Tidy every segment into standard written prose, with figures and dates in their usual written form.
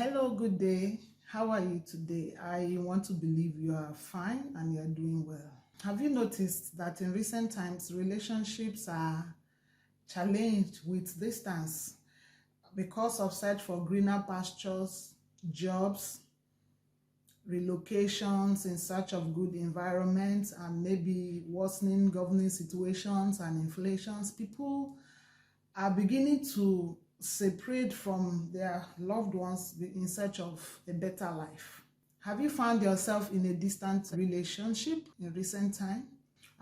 Hello, good day. How are you today? I want to believe you are fine and you are doing well. Have you noticed that in recent times, relationships are challenged with distance because of search for greener pastures, jobs, relocations in search of good environments, and maybe worsening governing situations and inflations? People are beginning to separate from their loved ones in search of a better life. Have you found yourself in a distant relationship in recent time?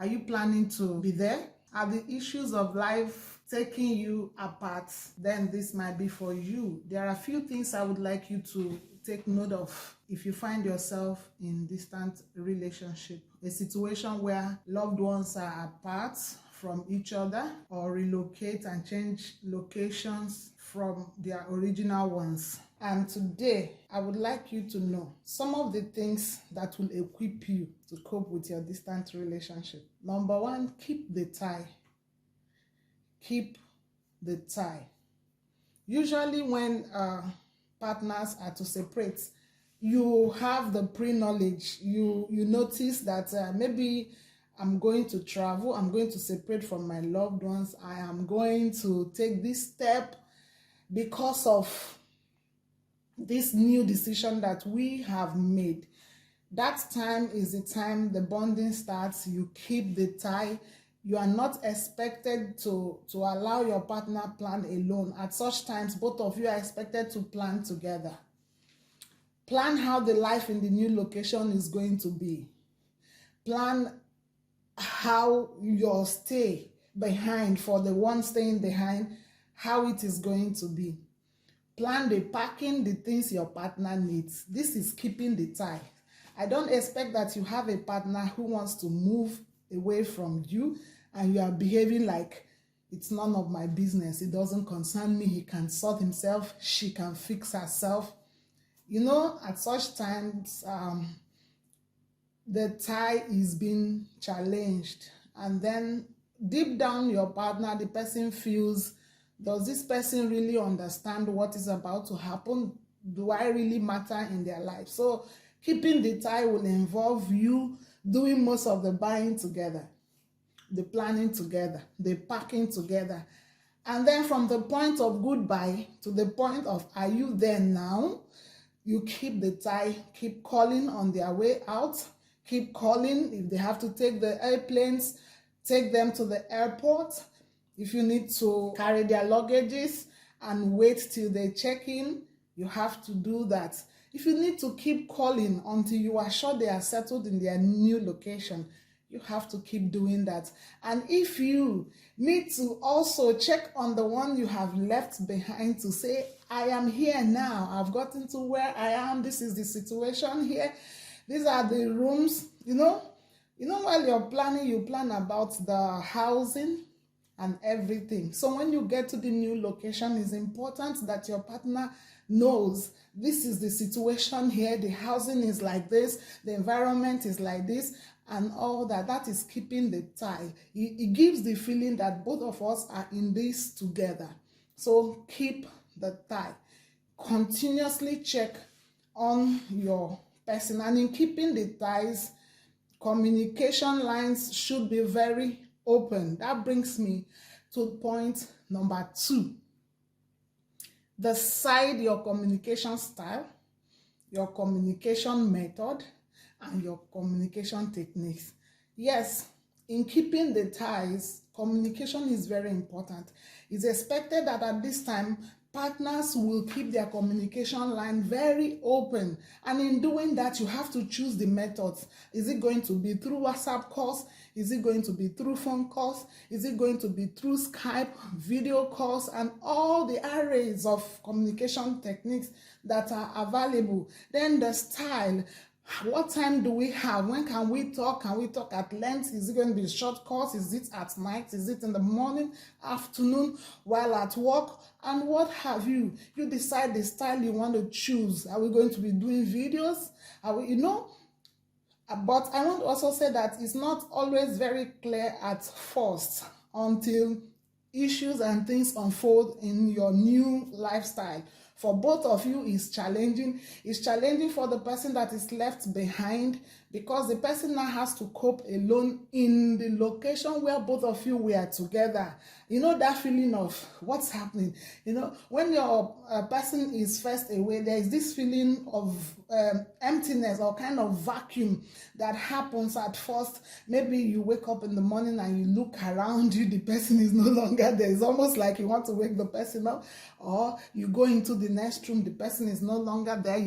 Are you planning to be there? Are the issues of life taking you apart? Then this might be for you. There are a few things I would like you to take note of if you find yourself in distant relationship, a situation where loved ones are apart from each other or relocate and change locations from their original ones. And today, I would like you to know some of the things that will equip you to cope with your distant relationship. Number one, keep the tie. Keep the tie. Usually when partners are to separate, you have the pre-knowledge. You notice that maybe I'm going to travel, I'm going to separate from my loved ones, I am going to take this step because of this new decision that we have made. That time is the time the bonding starts. You keep the tie. You are not expected to allow your partner plan alone. At such times, both of you are expected to plan together. Plan how the life in the new location is going to be. Plan how your stay behind, for the one staying behind, how it is going to be. Plan the packing, the things your partner needs. This is keeping the tie. I don't expect that you have a partner who wants to move away from you and you are behaving like it's none of my business. It doesn't concern me. He can sort himself. She can fix herself. You know, at such times, the tie is being challenged, and then deep down your partner, the person feels, does this person really understand what is about to happen? Do I really matter in their life? So keeping the tie will involve you doing most of the buying together, the planning together, the packing together. And then from the point of goodbye to the point of are you there now, you keep the tie, keep calling on their way out, keep calling. If they have to take the airplanes, take them to the airport. If you need to carry their luggages and wait till they check in, you have to do that. If you need to keep calling until you are sure they are settled in their new location, you have to keep doing that. And if you need to also check on the one you have left behind to say, I am here now, I've gotten to where I am, this is the situation here, these are the rooms, you know, while you're planning, you plan about the housing and everything. So when you get to the new location, it's important that your partner knows this is the situation here, the housing is like this, the environment is like this, and all that. That is keeping the tie. It gives the feeling that both of us are in this together. So keep the tie. Continuously check on your person, and in keeping the ties, communication lines should be very open. That brings me to point number 2. Decide your communication style, your communication method, and your communication techniques. Yes, in keeping the ties, communication is very important. It's expected that at this time, partners will keep their communication line very open. And in doing that, you have to choose the methods. Is it going to be through WhatsApp calls? Is it going to be through phone calls? Is it going to be through Skype, video calls, and all the arrays of communication techniques that are available? Then the style. What time do we have? When can we talk? Can we talk at length? Is it going to be short calls? Is it at night? Is it in the morning, afternoon, while at work? And what have you? You decide the style you want to choose. Are we going to be doing videos? Are we, but I want to also say that it's not always very clear at first until issues and things unfold in your new lifestyle. for both of you is challenging. It's challenging for the person that is left behind, because the person now has to cope alone in the location where both of you were together. You know that feeling of what's happening. You know, when your person is first away, there is this feeling of emptiness or kind of vacuum that happens at first. Maybe you wake up in the morning and you look around you, the person is no longer there. It's almost like you want to wake the person up, or you go into the next room, the person is no longer there.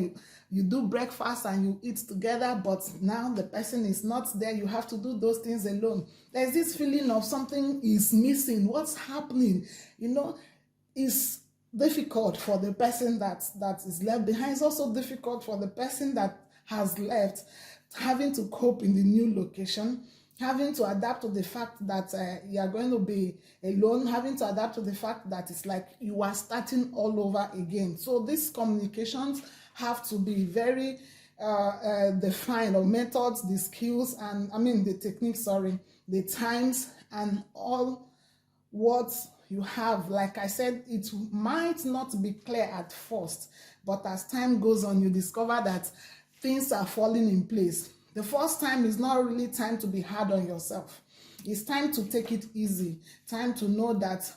You do breakfast and you eat together, but now the person is not there. You have to do those things alone. There's this feeling of something is missing. What's happening? You know, it's difficult for the person that is left behind. It's also difficult for the person that has left, having to cope in the new location, having to adapt to the fact that you are going to be alone, having to adapt to the fact that it's like you are starting all over again. So these communications have to be very defined, or methods, the skills, and the techniques, the times, and all what you have. Like I said, it might not be clear at first, but as time goes on, you discover that things are falling in place. The first time is not really time to be hard on yourself. It's time to take it easy, time to know that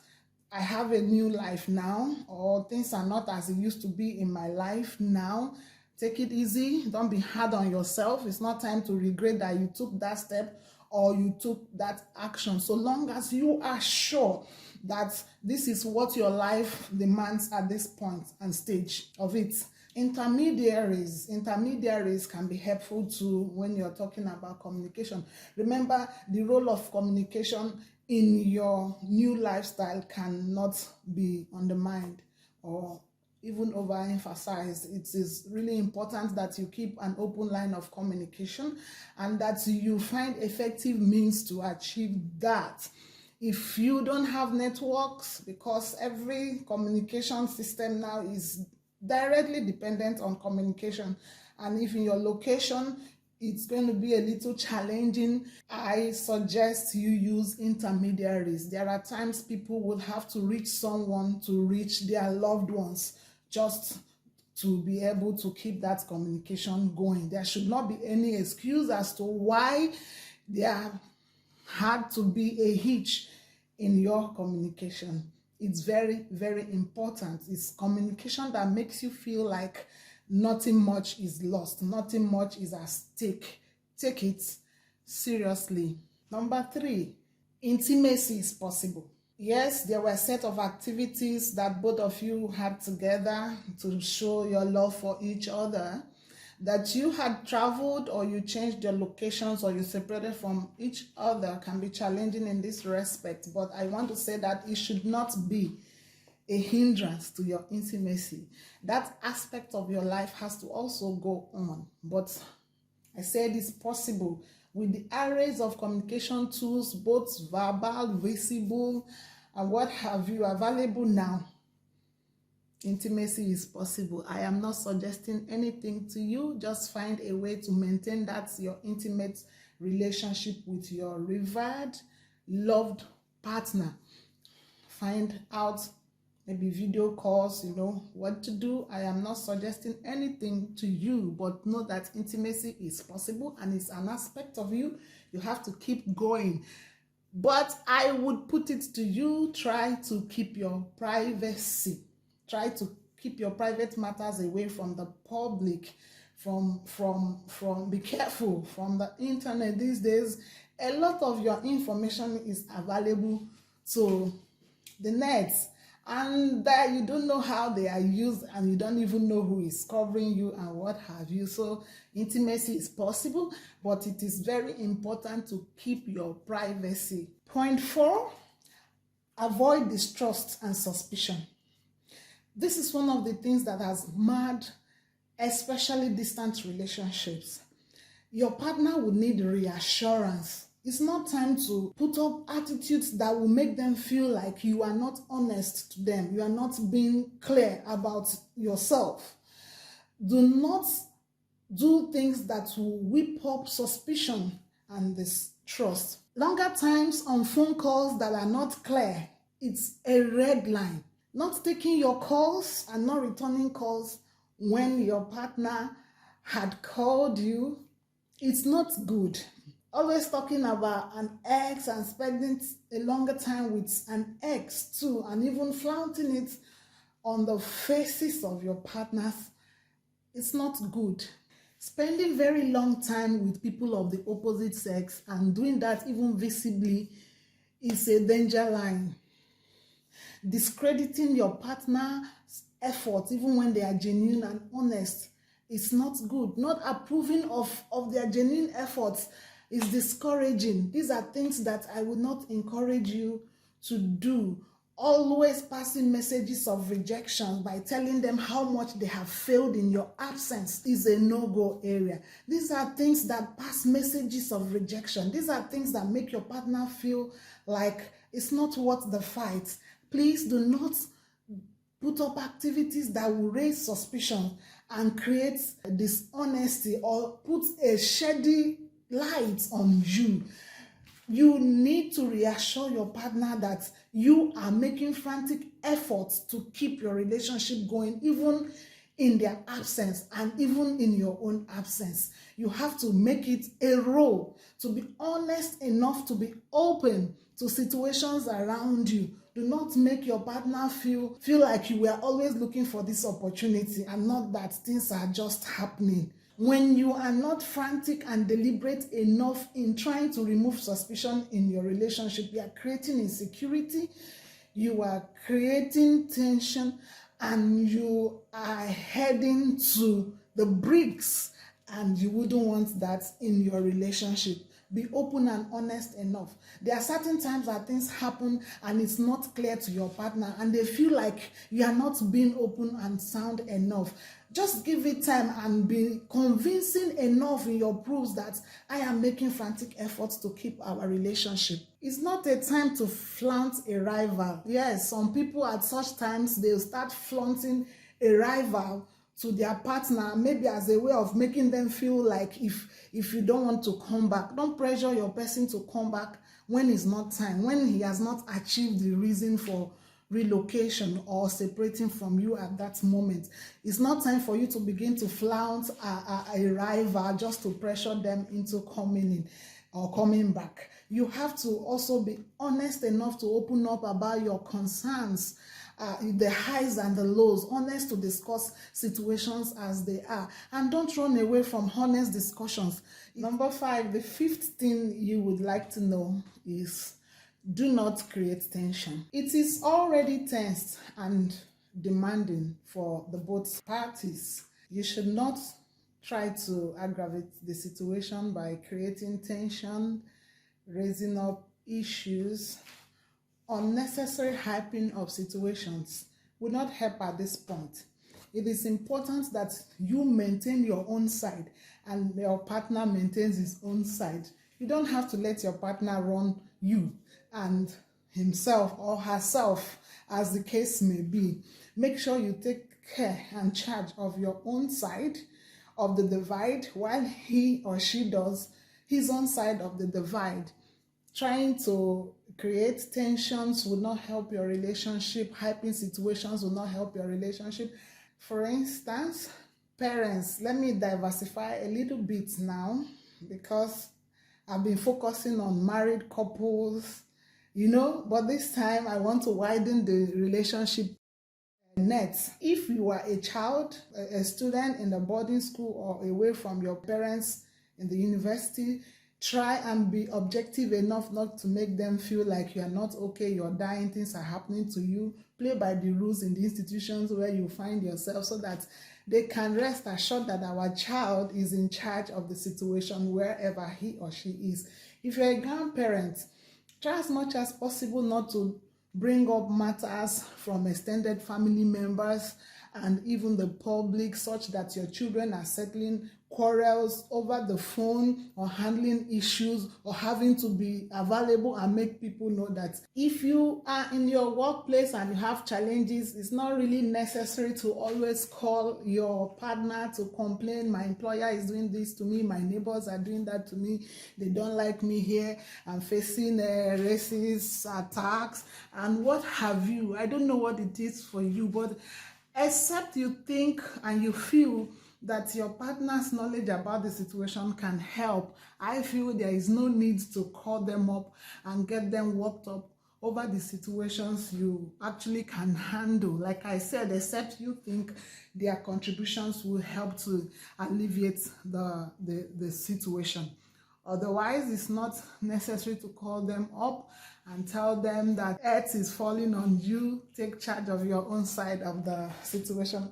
I have a new life now, or things are not as it used to be in my life now. Take it easy. Don't be hard on yourself. It's not time to regret that you took that step or you took that action. So long as you are sure that this is what your life demands at this point and stage of it. Intermediaries can be helpful too when you're talking about communication. Remember, the role of communication in your new lifestyle cannot be undermined or even overemphasized. It is really important that you keep an open line of communication and that you find effective means to achieve that. If you don't have networks, because every communication system now is directly dependent on communication, and if in your location it's going to be a little challenging, I suggest you use intermediaries. There are times people will have to reach someone to reach their loved ones just to be able to keep that communication going. There should not be any excuse as to why there had to be a hitch in your communication. It's very, very important. It's communication that makes you feel like nothing much is lost, nothing much is at stake. Take it seriously. Number 3, intimacy is possible. Yes, there were a set of activities that both of you had together to show your love for each other. That you had traveled or you changed your locations or you separated from each other can be challenging in this respect. But I want to say that it should not be a hindrance to your intimacy. That aspect of your life has to also go on. But I said it's possible with the arrays of communication tools, both verbal, visible, and what have you available now. Intimacy is possible. I am not suggesting anything to you. Just find a way to maintain that your intimate relationship with your revered, loved partner. Find out maybe video calls, what to do. I am not suggesting anything to you, but know that intimacy is possible and it's an aspect of you. You have to keep going. But I would put it to you, try to keep your privacy. Try to keep your private matters away from the public, be careful from the internet these days. A lot of your information is available to the net, and that you don't know how they are used, and you don't even know who is covering you and what have you. So intimacy is possible, but it is very important to keep your privacy. Point 4, avoid distrust and suspicion. This is one of the things that has marred especially distant relationships. Your partner will need reassurance. It's not time to put up attitudes that will make them feel like you are not honest to them. You are not being clear about yourself. Do not do things that will whip up suspicion and distrust. Longer times on phone calls that are not clear, it's a red line. Not taking your calls and not returning calls when your partner had called you. It's not good. Always talking about an ex and spending a longer time with an ex too, and even flaunting it on the faces of your partners. It's not good. Spending very long time with people of the opposite sex and doing that even visibly is a danger line. Discrediting your partner's efforts even when they are genuine and honest is not good. Not approving of their genuine efforts is discouraging. These are things that I would not encourage you to do. Always passing messages of rejection by telling them how much they have failed in your absence is a no-go area. These are things that pass messages of rejection. These are things that make your partner feel like it's not worth the fight. Please do not put up activities that will raise suspicion and create dishonesty or put a shady light on you. You need to reassure your partner that you are making frantic efforts to keep your relationship going, even in their absence and even in your own absence. You have to make it a role to be honest enough to be open to situations around you. Do not make your partner feel like you were always looking for this opportunity and not that things are just happening. When you are not frantic and deliberate enough in trying to remove suspicion in your relationship, you are creating insecurity, you are creating tension, and you are heading to the bricks, and you wouldn't want that in your relationship. Be open and honest enough. There are certain times that things happen and it's not clear to your partner and they feel like you are not being open and sound enough. Just give it time and be convincing enough in your proofs that I am making frantic efforts to keep our relationship. It's not a time to flaunt a rival. Yes, some people at such times, they'll start flaunting a rival to their partner, maybe as a way of making them feel like if you don't want to come back, don't pressure your person to come back when it's not time, when he has not achieved the reason for relocation or separating from you at that moment. It's not time for you to begin to flaunt a rival just to pressure them into coming in or coming back. You have to also be honest enough to open up about your concerns, the highs and the lows, honest to discuss situations as they are, and don't run away from honest discussions. Number 5, the 5th thing you would like to know is do not create tension. It is already tense and demanding for the both parties. You should not try to aggravate the situation by creating tension, raising up issues. Unnecessary hyping of situations will not help at this point. It is important that you maintain your own side and your partner maintains his own side. You don't have to let your partner run you and himself or herself, as the case may be. Make sure you take care and charge of your own side of the divide while he or she does his own side of the divide. Trying to create tensions will not help your relationship. Hyping situations will not help your relationship. For instance, parents, let me diversify a little bit now because I've been focusing on married couples, but this time I want to widen the relationship net. If you are a child, a student in the boarding school or away from your parents in the university, try and be objective enough not to make them feel like you are not okay, you're dying, things are happening to you. Play by the rules in the institutions where you find yourself so that they can rest assured that our child is in charge of the situation wherever he or she is. If you're a grandparent, try as much as possible not to bring up matters from extended family members and even the public, such that your children are settling quarrels over the phone or handling issues or having to be available and make people know that if you are in your workplace and you have challenges, it's not really necessary to always call your partner to complain. My employer is doing this to me, my neighbors are doing that to me, they don't like me here, I'm facing racist attacks and what have you. I don't know what it is for you, but except you think and you feel that your partner's knowledge about the situation can help, I feel there is no need to call them up and get them worked up over the situations you actually can handle. Like I said, except you think their contributions will help to alleviate the situation. Otherwise, it's not necessary to call them up and tell them that earth is falling on you. Take charge of your own side of the situation.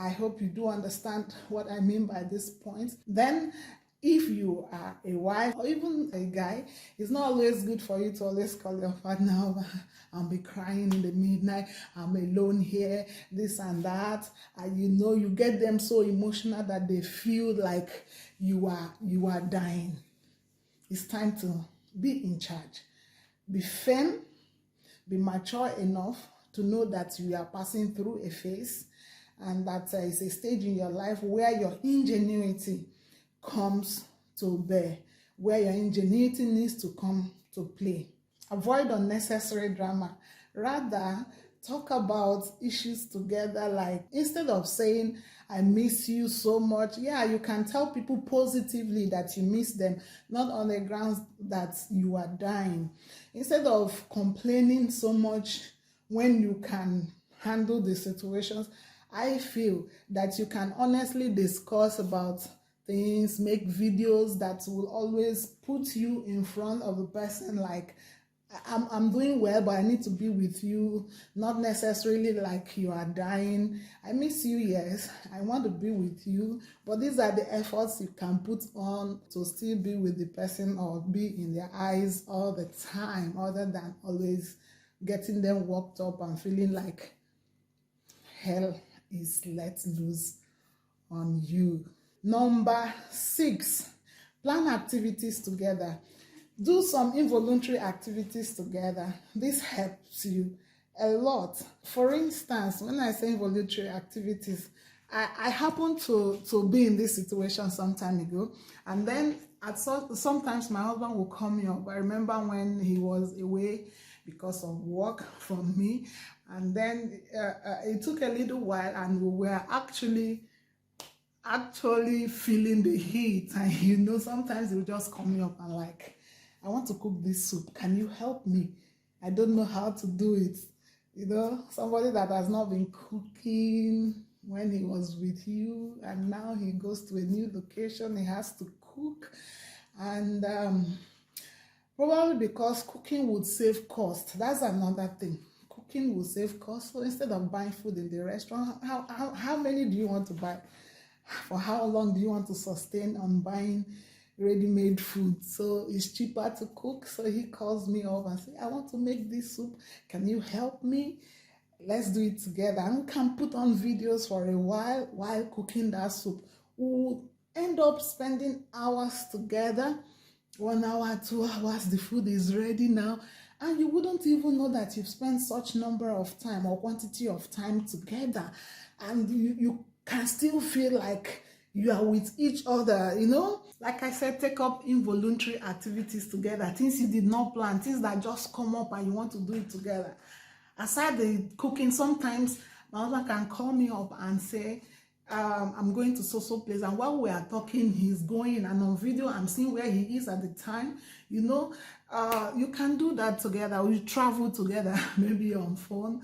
I hope you do understand what I mean by this point. Then, if you are a wife or even a guy, it's not always good for you to always call your partner over and be crying in the midnight. I'm alone here, this and that. And you get them so emotional that they feel like you are dying. It's time to be in charge. Be firm, be mature enough to know that you are passing through a phase and that is a stage in your life where your ingenuity comes to bear, where your ingenuity needs to come to play. Avoid unnecessary drama. Rather, talk about issues together. Like, instead of saying, I miss you so much, yeah, you can tell people positively that you miss them, not on the grounds that you are dying. Instead of complaining so much when you can handle the situations, I feel that you can honestly discuss about things, make videos that will always put you in front of the person, like, I'm doing well, but I need to be with you, not necessarily like you are dying. I miss you, yes, I want to be with you, but these are the efforts you can put on to still be with the person or be in their eyes all the time, other than always getting them worked up and feeling like hell is let loose on you. Number 6, plan activities together. Do some involuntary activities together. This helps you a lot. For instance, when I say involuntary activities, I happened to be in this situation some time ago, and then sometimes my husband will call me up. I remember when he was away because of work from me, and then it took a little while, and we were actually feeling the heat, and sometimes he would just call me up and like, I want to cook this soup, can you help me? I don't know how to do it. Somebody that has not been cooking when he was with you, and now he goes to a new location, he has to cook. And probably because cooking would save cost. That's another thing. Cooking will save cost. So instead of buying food in the restaurant, how many do you want to buy? For how long do you want to sustain on buying ready-made food? So it's cheaper to cook. So he calls me up and says, I want to make this soup, can you help me? Let's do it together. And we can put on videos for a while cooking that soup. We'll end up spending hours together, 1 hour, 2 hours, the food is ready now, and you wouldn't even know that you've spent such number of time or quantity of time together, and you can still feel like you are with each other. Like I said, take up involuntary activities together, things you did not plan, things that just come up and you want to do it together. Aside the cooking, sometimes my husband can call me up and say, I'm going to so place, and while we are talking, he's going, and on video I'm seeing where he is at the time. You can do that together. We travel together, maybe on phone,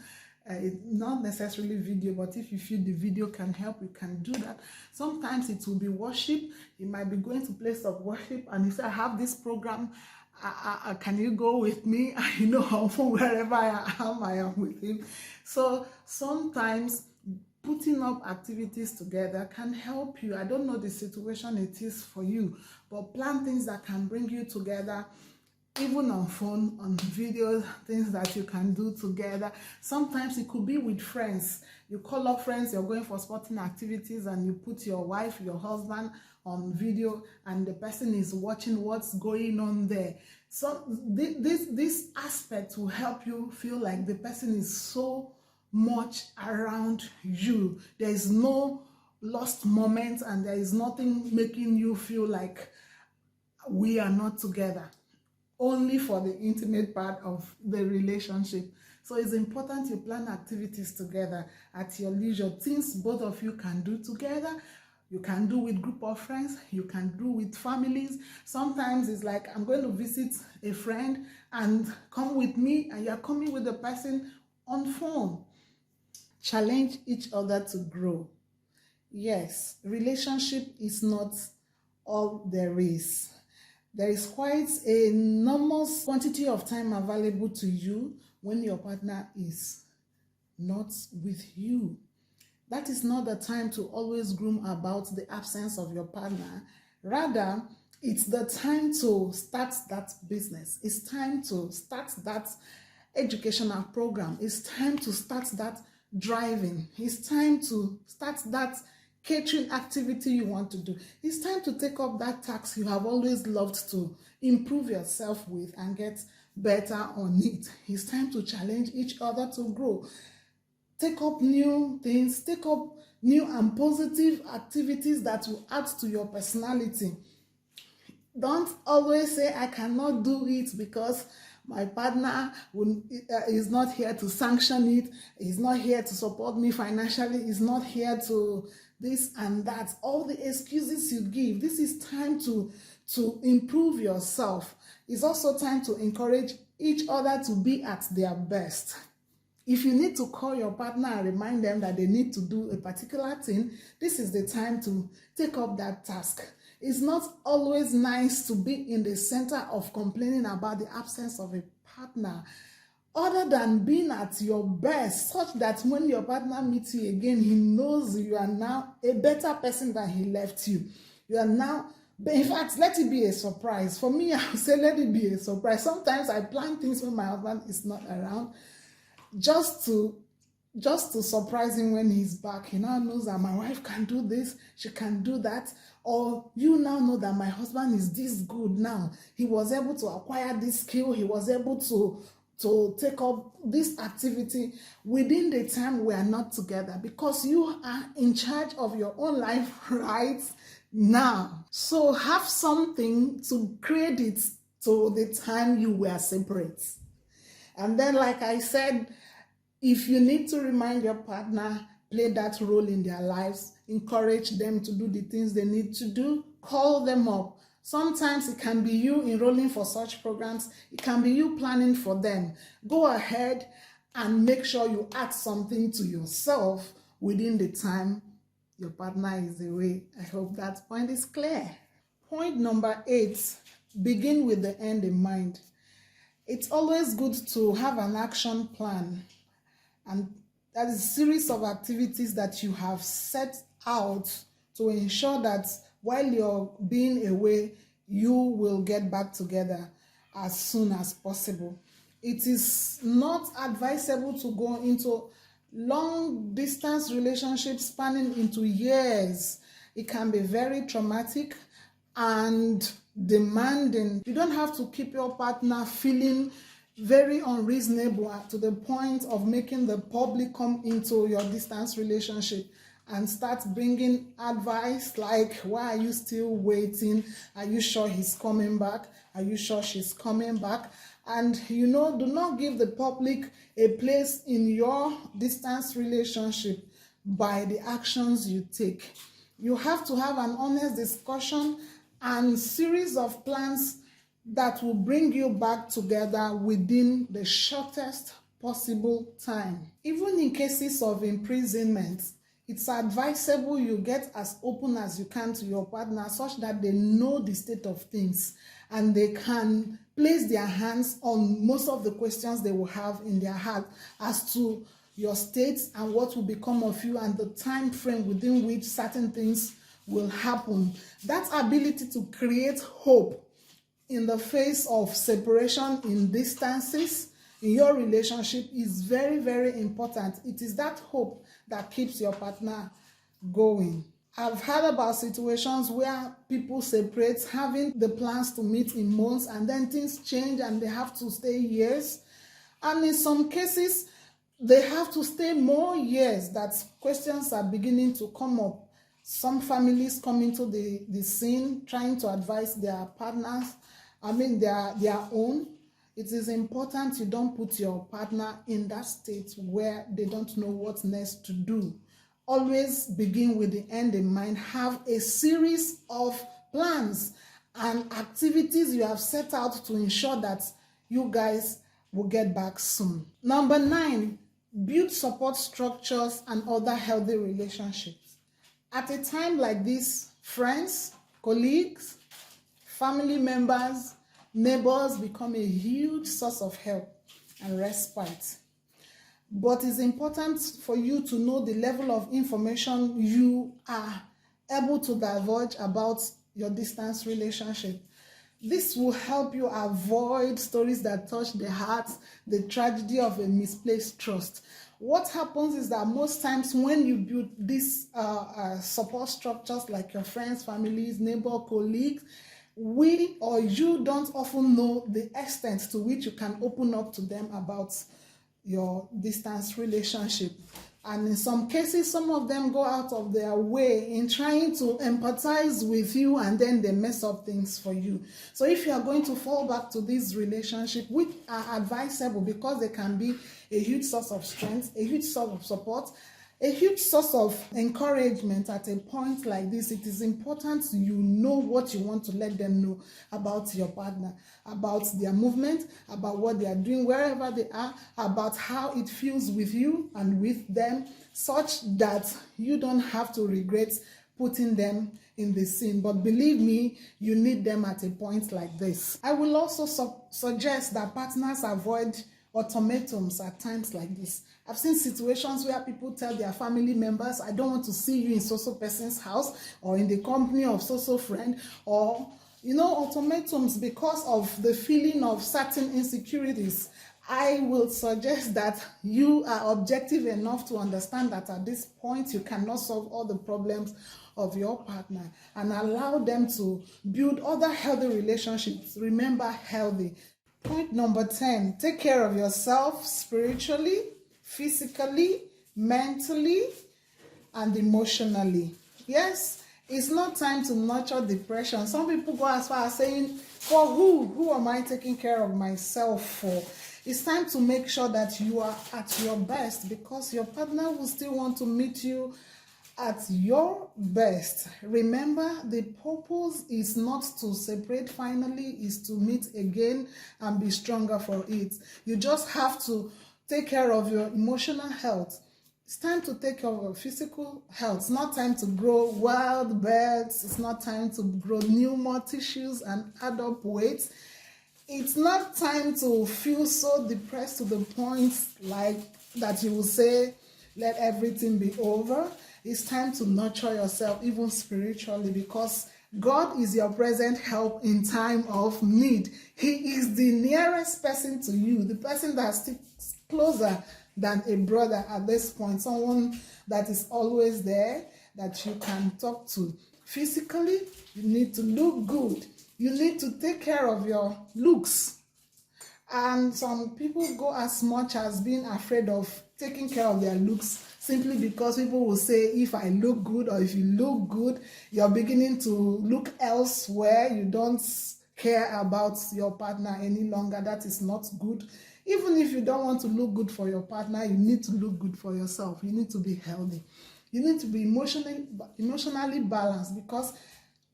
not necessarily video, but if you feel the video can help, you can do that. Sometimes it will be worship. You might be going to place of worship, and you say, I have this program, can you go with me? Wherever I am with him. So sometimes putting up activities together can help you. I don't know the situation it is for you, but plan things that can bring you together even on phone, on video, things that you can do together. Sometimes it could be with friends. You call up friends, you're going for sporting activities, and you put your wife, your husband on video, and the person is watching what's going on there. So this aspect will help you feel like the person is so much around you. There is no lost moment, and there is nothing making you feel like we are not together, only for the intimate part of the relationship. So it's important you plan activities together at your leisure, things both of you can do together. You can do with group of friends, you can do with families. Sometimes it's like, I'm going to visit a friend and come with me, and you're coming with the person on phone. Challenge each other to grow. Yes, relationship is not all there is. There is quite an enormous quantity of time available to you when your partner is not with you. That is not the time to always groom about the absence of your partner. Rather, it's the time to start that business. It's time to start that educational program. It's time to start that driving. It's time to start that catering activity you want to do. It's time to take up that task you have always loved to improve yourself with and get better on it. It's time to challenge each other to grow. Take up new things, take up new and positive activities that will add to your personality. Don't always say, I cannot do it because my partner is not here to sanction it, is not here to support me financially, is not here to this and that. All the excuses you give. This is time to improve yourself. It's also time to encourage each other to be at their best. If you need to call your partner and remind them that they need to do a particular thing, this is the time to take up that task. It's not always nice to be in the center of complaining about the absence of a partner, other than being at your best, such that when your partner meets you again, he knows you are now a better person than he left you. You are now, in fact, let it be a surprise. For me, I would say let it be a surprise. Sometimes I plan things when my husband is not around, just to surprise him when he's back. He now knows that my wife can do this, she can do that. Or you now know that my husband is this good now. He was able to acquire this skill. He was able to take up this activity within the time we are not together, because you are in charge of your own life right now. So have something to credit to the time you were separate. And then, like I said, if you need to remind your partner, play that role in their lives, encourage them to do the things they need to do, call them up. Sometimes it can be you enrolling for such programs. It can be you planning for them. Go ahead and make sure you add something to yourself within the time your partner is away. I hope that point is clear. Point number 8, begin with the end in mind. It's always good to have an action plan, and that is a series of activities that you have set out to ensure that while you're being away, you will get back together as soon as possible. It is not advisable to go into long distance relationships spanning into years. It can be very traumatic and demanding. You don't have to keep your partner feeling very unreasonable to the point of making the public come into your distance relationship and start bringing advice like, why are you still waiting? Are you sure he's coming back? Are you sure she's coming back? And do not give the public a place in your distance relationship by the actions you take. You have to have an honest discussion and series of plans that will bring you back together within the shortest possible time. Even in cases of imprisonment, it's advisable you get as open as you can to your partner such that they know the state of things and they can place their hands on most of the questions they will have in their heart as to your state and what will become of you and the time frame within which certain things will happen. That ability to create hope in the face of separation, in distances, in your relationship is very, very important. It is that hope that keeps your partner going. I've heard about situations where people separate, having the plans to meet in months, and then things change and they have to stay years. And in some cases, they have to stay more years. That questions are beginning to come up. Some families come into the scene trying to advise their partners, their own. It is important you don't put your partner in that state where they don't know what next to do. Always begin with the end in mind. Have a series of plans and activities you have set out to ensure that you guys will get back soon. Number 9, build support structures and other healthy relationships. At a time like this, friends, colleagues, family members, neighbors become a huge source of help and respite. But it's important for you to know the level of information you are able to divulge about your distance relationship. This will help you avoid stories that touch the heart, the tragedy of a misplaced trust. What happens is that most times when you build these support structures like your friends, families, neighbor, colleagues, we or you don't often know the extent to which you can open up to them about your distance relationship. And in some cases, some of them go out of their way in trying to empathize with you, and then they mess up things for you. So if you are going to fall back to this relationship, which are advisable because they can be a huge source of strength, a huge source of support, a huge source of encouragement at a point like this, it is important you know what you want to let them know about your partner, about their movement, about what they are doing wherever they are, about how it feels with you and with them, such that you don't have to regret putting them in the scene. But believe me, you need them at a point like this. I will also suggest that partners avoid ultimatums at times like this. I've seen situations where people tell their family members, I don't want to see you in so-so person's house or in the company of so-so friend, or, ultimatums because of the feeling of certain insecurities. I will suggest that you are objective enough to understand that at this point you cannot solve all the problems of your partner, and allow them to build other healthy relationships. Remember, healthy. Point number 10, take care of yourself spiritually, physically, mentally, and emotionally. Yes, it's not time to nurture depression. Some people go as far as saying, for who? Who am I taking care of myself for? It's time to make sure that you are at your best, because your partner will still want to meet you at your best. Remember, the purpose is not to separate finally, is to meet again and be stronger for it. You just have to take care of your emotional health. It's time to take care of your physical health. It's not time to grow wild birds. It's not time to grow new more tissues and add up weight. It's not time to feel so depressed to the point like that you will say, let everything be over. It's time to nurture yourself, even spiritually, because God is your present help in time of need. He is the nearest person to you, the person that sticks closer than a brother at this point, someone that is always there, that you can talk to. Physically, you need to look good. You need to take care of your looks. And some people go as much as being afraid of taking care of their looks, simply because people will say, if I look good, or if you look good, you're beginning to look elsewhere. You don't care about your partner any longer. That is not good. Even if you don't want to look good for your partner, you need to look good for yourself. You need to be healthy. You need to be emotionally balanced, because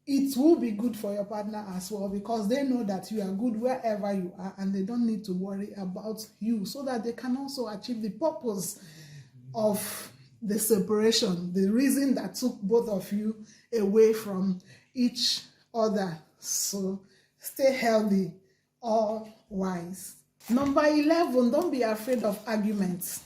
it will be good for your partner as well, because they know that you are good wherever you are, and they don't need to worry about you, so that they can also achieve the purpose of the separation, the reason that took both of you away from each other. So stay healthy, all wise. Number 11, don't be afraid of arguments.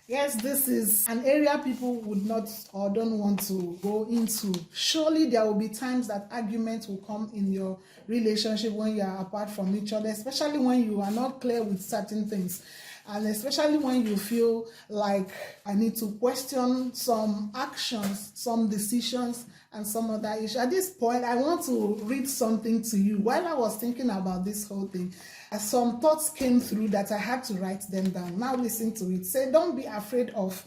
Yes, this is an area people would not or don't want to go into. Surely there will be times that arguments will come in your relationship when you are apart from each other, especially when you are not clear with certain things. And especially when you feel like I need to question some actions, some decisions, and some other issues. At this point, I want to read something to you. While I was thinking about this whole thing, some thoughts came through that I had to write them down. Now listen to it. Say, don't be afraid of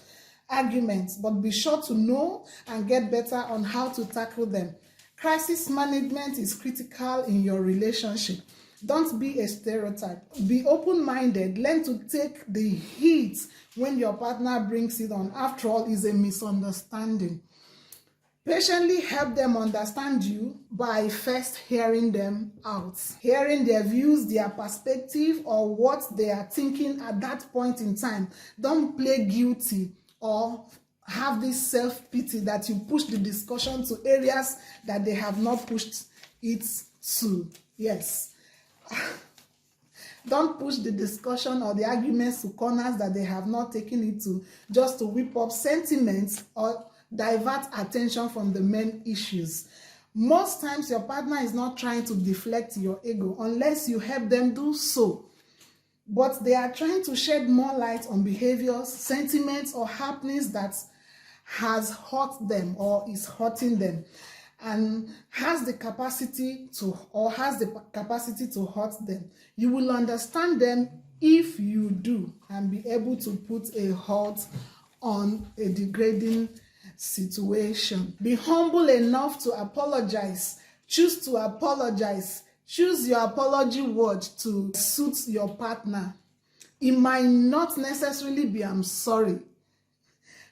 arguments, but be sure to know and get better on how to tackle them. Crisis management is critical in your relationship. Don't be a stereotype. Be open-minded. Learn to take the heat when your partner brings it on. After all, it's a misunderstanding. Patiently help them understand you by first hearing them out. Hearing their views, their perspective, or what they are thinking at that point in time. Don't play guilty or have this self-pity that you push the discussion to areas that they have not pushed it to. Yes. Don't push the discussion or the arguments to corners that they have not taken it to, just to whip up sentiments or divert attention from the main issues. Most times your partner is not trying to deflect your ego unless you help them do so. But they are trying to shed more light on behaviors, sentiments, or happenings that has hurt them or is hurting them, and has the capacity to hurt them. You will understand them if you do and be able to put a halt on a degrading situation. Be humble enough to apologize. Choose to apologize. Choose your apology word to suit your partner. It might not necessarily be "I'm sorry,"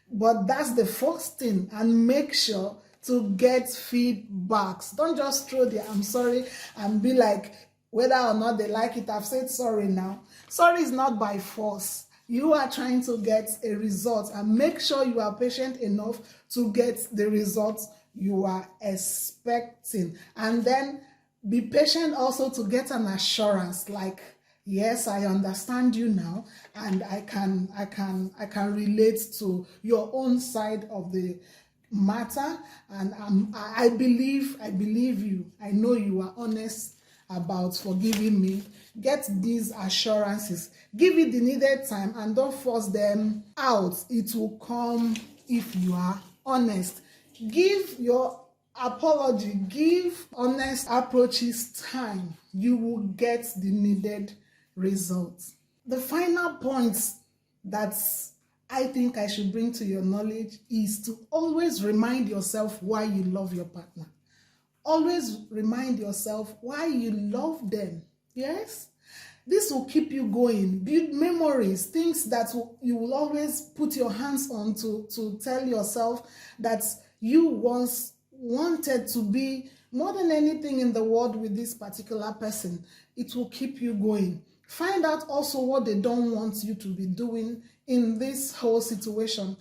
but that's the first thing, and make sure to get feedbacks. Don't just throw the "I'm sorry" and be like, whether or not they like it, I've said sorry now. Sorry is not by force. You are trying to get a result, and make sure you are patient enough to get the results you are expecting. And then be patient also to get an assurance like, yes, I understand you now, and I can relate to your own side of the matter, and I believe you. I know you are honest about forgiving me. Get these assurances. Give it the needed time, and don't force them out. It will come if you are honest. Give your apology, give honest approaches time. You will get the needed results. The final point that I think I should bring to your knowledge is to always remind yourself why you love your partner. Always remind yourself why you love them. Yes? This will keep you going. Build memories, things that you will always put your hands on to tell yourself that you once wanted to be more than anything in the world with this particular person. It will keep you going. Find out also what they don't want you to be doing in this whole situation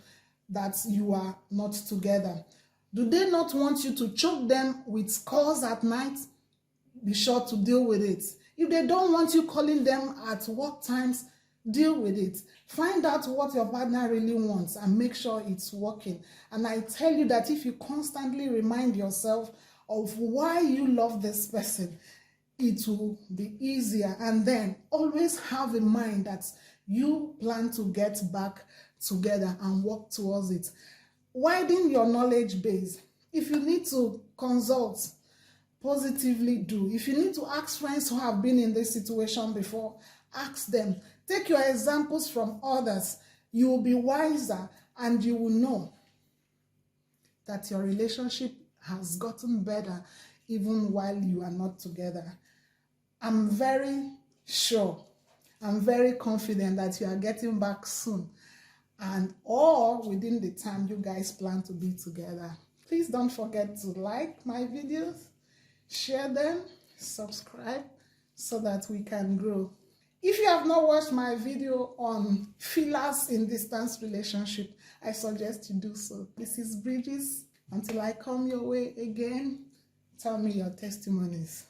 that you are not together. Do they not want you to choke them with calls at night? Be sure to deal with it. If they don't want you calling them at work times, deal with it. Find out what your partner really wants and make sure it's working. And I tell you that if you constantly remind yourself of why you love this person, it will be easier. And then always have in mind that you plan to get back together and work towards it. Widen your knowledge base. If you need to consult, positively do. If you need to ask friends who have been in this situation before, ask them. Take your examples from others. You will be wiser, and you will know that your relationship has gotten better even while you are not together. I'm very sure, I'm very confident that you are getting back soon, and or within the time you guys plan to be together. Please don't forget to like my videos, share them, subscribe so that we can grow. If you have not watched my video on fillers in distance relationship, I suggest you do so. This is Bridges. Until I come your way again, tell me your testimonies.